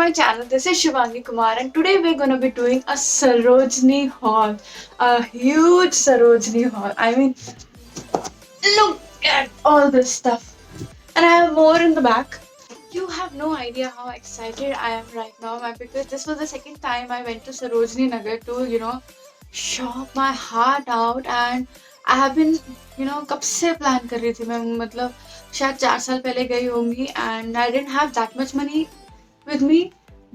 my channel. This is Shivangi Kumar, and today we're gonna be doing a Sarojini haul, a huge Sarojini haul. I mean, look at all this stuff, and I have more in the back. You have no idea how excited I am right now, man, because this was the second time I went to Sarojini Nagar to, shop my heart out, and I have been, कब से plan कर रही थी मैं, मतलब शायद 4 साल पहले गई होंगी, and I didn't have that much money with me,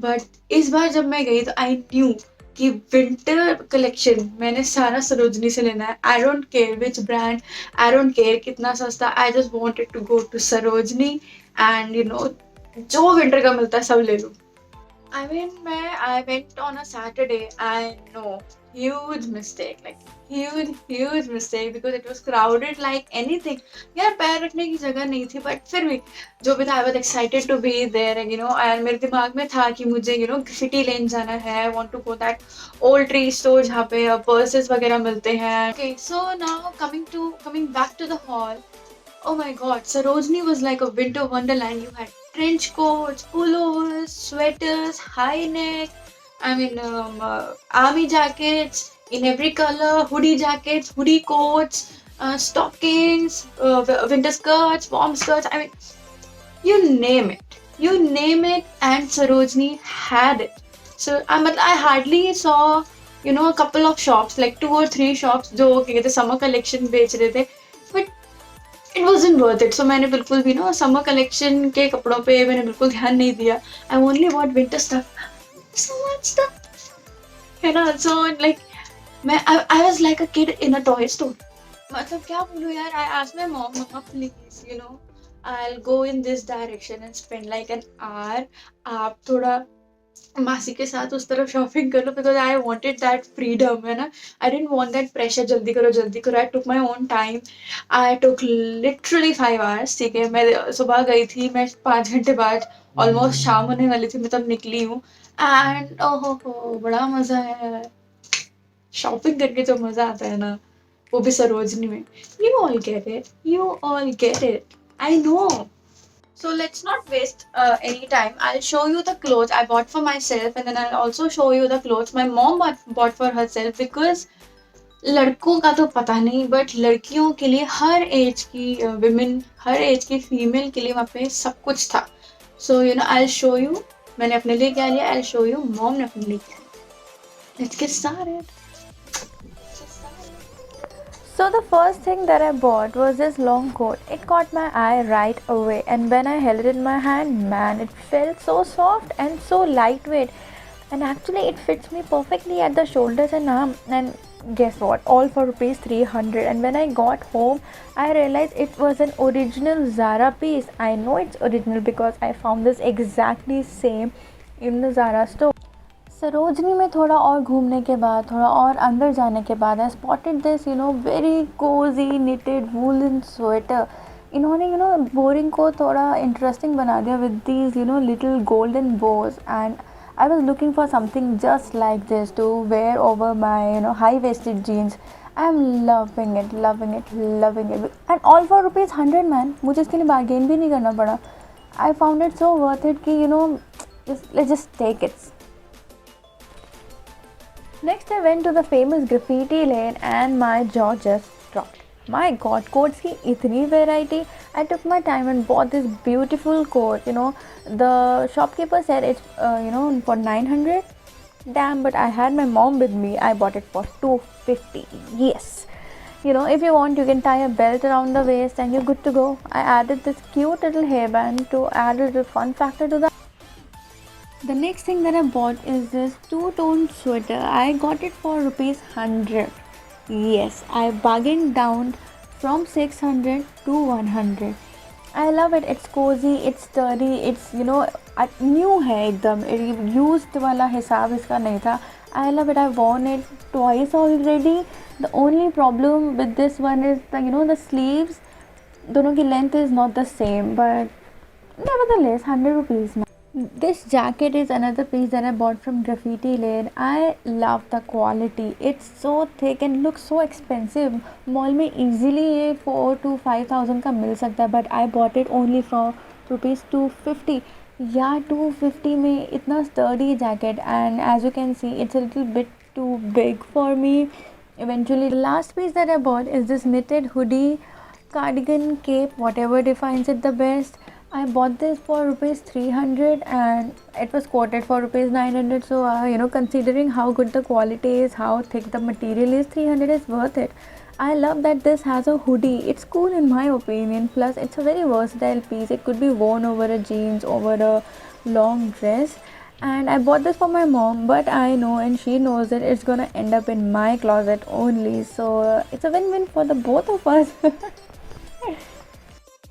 but इस बार जब मैं गई तो I knew कि विंटर कलेक्शन मैंने सारा सरोजनी से लेना है. I don't care which brand, I don't care कितना सस्ता, I just wanted to go to Sarojini and जो विंटर का मिलता है सब ले लूँ. I mean, I went on a Saturday. I know, huge mistake, like huge mistake because it was crowded like anything. यार पैर रखने की जगह नहीं थी, but फिर भी जो भी था, I was excited to be there, and और मेरे दिमाग में था कि मुझे ग्रिफिटी लेन जाना है. I want to go that old tree store जहाँ पे purses वगैरह मिलते हैं. Okay, so now coming back to the hall. Oh my god, Sarojini was like a winter wonderland. You had trench coats, pullovers, sweaters, high neck, army jackets in every color, hoodie jackets, hoodie coats, stockings, winter skirts, warm skirts. I mean, you name it. You name it, and Sarojini had it. So I hardly saw, a couple of shops, like 2 or 3 shops, जो क्या कहते summer collection बेच रहे थे. But it wasn't worth it. So मैंने बिल्कुल भी summer collection के कपड़ों पे मैंने बिल्कुल ध्यान नहीं दिया. I only want winter stuff, so much stuff, है ना. सो लाइक मैं I was like a kid in a toy store. मतलब क्या बोलूँ यार. I asked my mom, mamma please I'll go in this direction and spend like an hour. आप थोड़ा मासी के साथ उस तरफ शॉपिंग कर लो, because I wanted that freedom, है ना. I don't want that pressure, जल्दी करो जल्दी करो. I took my own time. I took literally 5 hours. ठीक है, मैं सुबह गई थी, मैं 5 घंटे बाद ऑलमोस्ट शाम होने वाली थी, मैं तब निकली हूँ. एंड ओहो हो, बड़ा मजा है शॉपिंग करके. जो मजा आता है ना, वो भी सरोजनी में. You all get it, you all get it, I know. So let's not waste any time. I'll show you the clothes I bought for myself, and then I'll also show you the clothes my mom bought for herself, because लड़कों का तो पता नहीं, but लड़कियों के लिए हर as की women, हर as की फीमेल के लिए वहाँ पे सब कुछ था. सो I'll show you. मैंने अपने लिए क्या लिया, I'll show you. मॉम ने अपने लिए क्या लिया. Let's get started. So the first thing that I bought was this long coat. It caught my eye right away, and when I held it in my hand, man, it felt so soft and so lightweight. And actually it fits me perfectly at the shoulders and arm. And guess what? All for rupees 300. And when I got home, I realized it was an original Zara piece. I know it's original because I found this exactly same in the Zara store. Sarojini में थोड़ा और घूमने के बाद, थोड़ा और अंदर जाने के बाद, I spotted this very cosy knitted woollen sweater. इन्होंने बोरिंग को थोड़ा इंटरेस्टिंग बना दिया with these little golden bows. And I was looking for something just like this to wear over my high waisted jeans. I am loving it, loving it, loving it. And all for rupees 100 man. मुझे इसके लिए bargain भी नहीं करना पड़ा. I found it so worth it कि let's just take it. Next, I went to the famous graffiti lane and my jaw just dropped. My god, coats की इतनी variety. I took my time and bought this beautiful coat. The shopkeeper said it's for 900. Damn, but I had my mom with me. I bought it for 250. Yes. If you want, you can tie a belt around the waist and you're good to go. I added this cute little hairband to add a little fun factor to that. The next thing that I bought is this two-tone sweater. I got it for rupees 100. Yes, I bargained down from 600 to 100. I love it. It's cozy, it's sturdy, it's new है एकदम. Used वाला हिसाब इसका नहीं था. I love it. I've worn it twice already. The only problem with this one is the sleeves. दोनों की length is not the same, but nevertheless 100 rupees. This jacket is another piece that I bought from Graffiti Lane. I love the quality. It's so thick and looks so expensive. Mall में easily ये 4 to 5,000 का मिल सकता है, but I bought it only for rupees 250. Yeah, 250 में इतना sturdy jacket, and as you can see it's a little bit too big for me. Eventually, the last piece that I bought is this knitted hoodie, cardigan, cape, whatever defines it the best. I bought this for rupees 300 and it was quoted for rupees 900. So, considering how good the quality is, how thick the material is, 300 is worth it. I love that this has a hoodie. It's cool in my opinion. Plus, it's a very versatile piece. It could be worn over a jeans, over a long dress. And I bought this for my mom, but I know and she knows that it's gonna end up in my closet only. So it's a win-win for the both of us.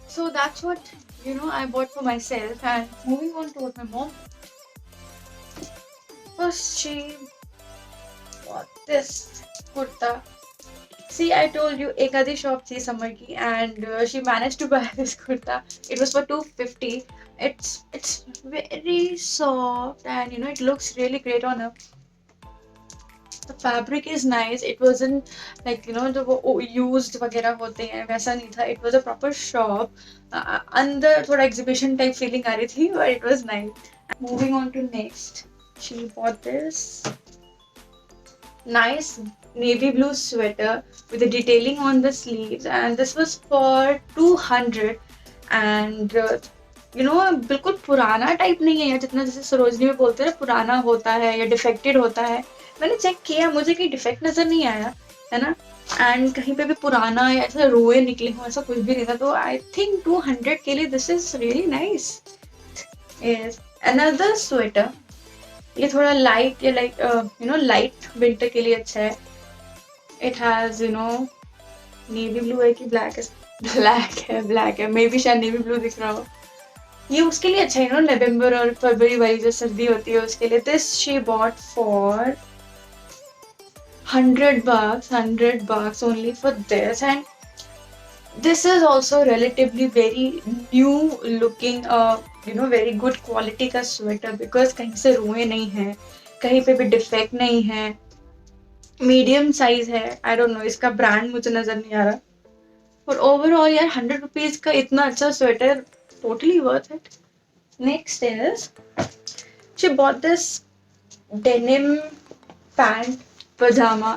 So that's what I bought for myself. And moving on to what my mom. First, she bought this kurta. See, I told you, एक आधी shop थी summer की, and she managed to buy this kurta. It was for 250. It's very soft, and it looks really great on her. The fabric is nice. It wasn't like जो वो used वगैरह होते हैं वैसा नहीं था. It was a proper shop. अंदर थोड़ा exhibition type feeling आ रही थी, but it was nice. Moving on to next, she bought this nice navy blue sweater with the detailing on the sleeves, and this was for 200. And बिल्कुल पुराना type नहीं है, जितना जैसे सरोजनी में बोलते हैं ना पुराना होता है या डिफेक्टेड होता है. मैंने चेक किया, मुझे कहीं डिफेक्ट नजर नहीं आया है ना. एंड कहीं पे भी पुराना या ऐसा रोए निकले हो ऐसा कुछ भी नहीं था. तो आई थिंक 200 के लिए this is really nice. Yes, another sweater. ये थोड़ा लाइट या लाइक लाइट विंटर के लिए अच्छा है. इट हैज नेवी ब्लू है कि ब्लैक है. ब्लैक है मे बी, शायद नेवी ब्लू दिख रहा हो. ये उसके लिए अच्छा है नवंबर और फरवरी वाली जो सर्दी होती है उसके लिए. This she bought for $100 only for this. And this is also relatively very new looking, very good quality का स्वेटर, बिकॉज कहीं से रुए नहीं है, कहीं पे भी डिफेक्ट नहीं है, मीडियम साइज है. आई डोंट नो, इसका ब्रांड मुझे नजर नहीं आ रहा. और ओवरऑल यार ₹100 का इतना अच्छा sweater, totally worth it. Next is, she bought this denim pant pajama.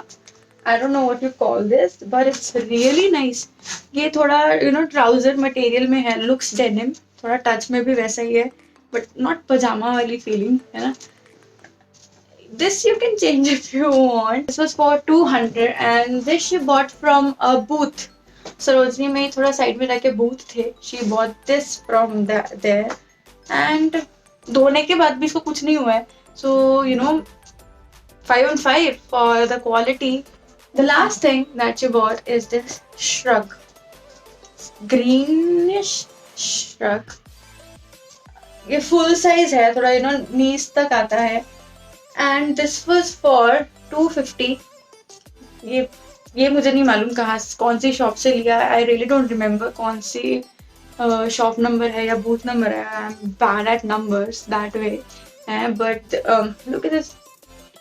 I don't know what you call this, but it's really nice. ये थोड़ा trouser material में है, looks denim, थोड़ा touch में भी वैसा ही है, but not pajama वाली feeling है ना. This you can change if you want. This was for 200, and this she bought from a booth. Sarojini में थोड़ा साइड में जाके बूथ थे. She bought this from there, and धोने के बाद भी इसको कुछ नहीं हुआ है. सो 5 on 5 for the quality. The last thing that she bought is this shrug, greenish shrug. ये फुल साइज है, थोड़ा नीज तक आता है, एंड दिस वाज फॉर 250. ये मुझे नहीं मालूम कौन सी शॉप से लिया. आई रियली डोंट रिमेम्बर कौन सी शॉप नंबर है या बूथ नंबर है. I am bad at numbers that way. But look at this.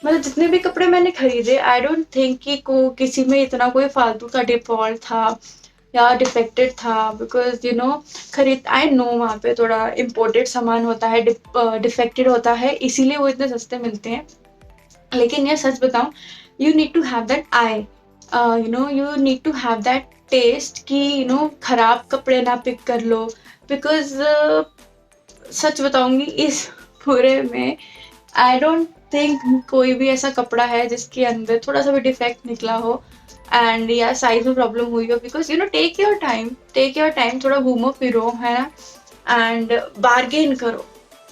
मतलब जितने भी कपड़े मैंने खरीदे, आई डोंट थिंक कि किसी में इतना कोई फालतू का डिफॉल्ट था या डिफेक्टेड था. बिकॉज खरीद आई नो वहाँ पे थोड़ा इम्पोर्टेड सामान होता है, डिफेक्टेड होता है, इसीलिए वो इतने सस्ते मिलते हैं. लेकिन यार सच बताऊं, you need to have that eye, you need to have that taste कि खराब कपड़े ना पिक कर लो. बिकॉज सच बताऊंगी, इस पूरे में आई डोंट थिंक कोई भी ऐसा कपड़ा है जिसके अंदर थोड़ा सा भी डिफेक्ट निकला हो एंड या साइज में प्रॉब्लम हुई हो. बिकॉज टेक योर टाइम, थोड़ा घूमो फिरो है ना, एंड बार्गेन करो.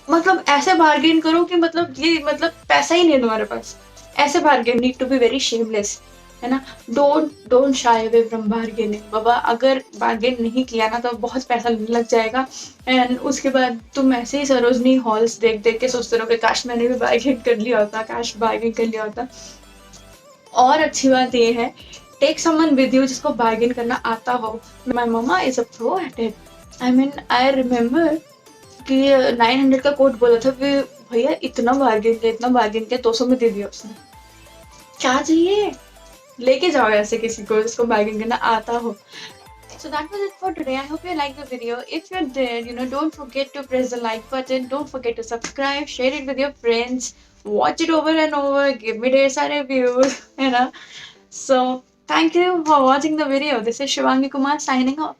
मतलब ऐसे बार्गेन करो कि मतलब पैसा ही नहीं है तुम्हारे पास. ऐसे bargain. Need to be very shameless है ना. Don't shy away from bargaining. बाबा अगर बार्गेन नहीं किया ना तो बहुत पैसा लग जाएगा, एंड उसके बाद तुम ऐसे ही सरोजनी हॉल्स देख देख के सोचते रहो कि काश मैंने भी बार्गेन कर लिया होता. और अच्छी बात ये है, टेक समवन विद यू जिसको बार्गेन करना आता हो. My mamma is a pro at it. I mean I remember कि 900 का कोट बोला था, भैया इतना बार्गेन किया 200 में दे दिया उसने. क्या चाहिए, लेके जाओ ऐसे किसी को जिसको बार्गेन करना आता हो. So that was it for today. I hope you liked the video. If you did, don't forget to press the like button. Don't forget to subscribe. Share it with your friends. Watch it over and over. Give me their reviews. So thank you for watching the video. This is Shivangi Kumar signing off.